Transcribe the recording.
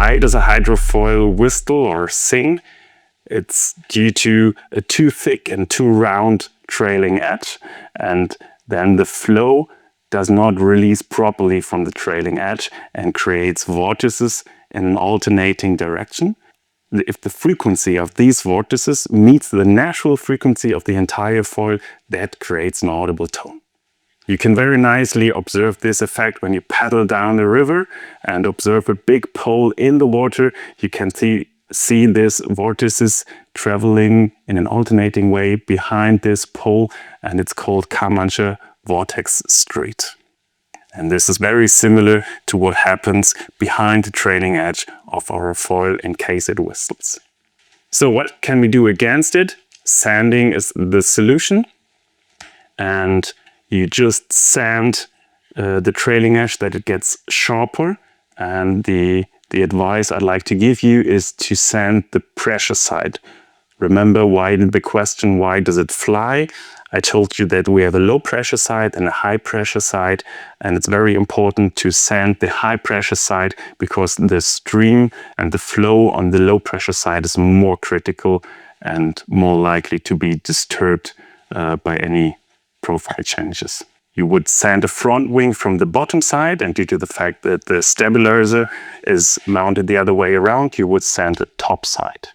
Why does a hydrofoil whistle or sing? It's due to a too thick and too round trailing edge, and then the flow does not release properly from the trailing edge and creates vortices in an alternating direction. If the frequency of these vortices meets the natural frequency of the entire foil, that creates an audible tone. You can very nicely observe this effect when you paddle down the river and observe a big pole in the water. You can see these vortices traveling in an alternating way behind this pole, and it's called Kamansche vortex street. And this is very similar to what happens behind the trailing edge of our foil in case it whistles. So what can we do against it? Sanding is the solution, and you just sand the trailing edge that it gets sharper. And the advice I'd like to give you is to sand the pressure side. Remember the question, why does it fly? I told you that we have a low pressure side and a high pressure side, and it's very important to sand the high pressure side because the stream and the flow on the low pressure side is more critical and more likely to be disturbed by any profile changes. You would sand the front wing from the bottom side, and due to the fact that the stabilizer is mounted the other way around, you would sand the top side.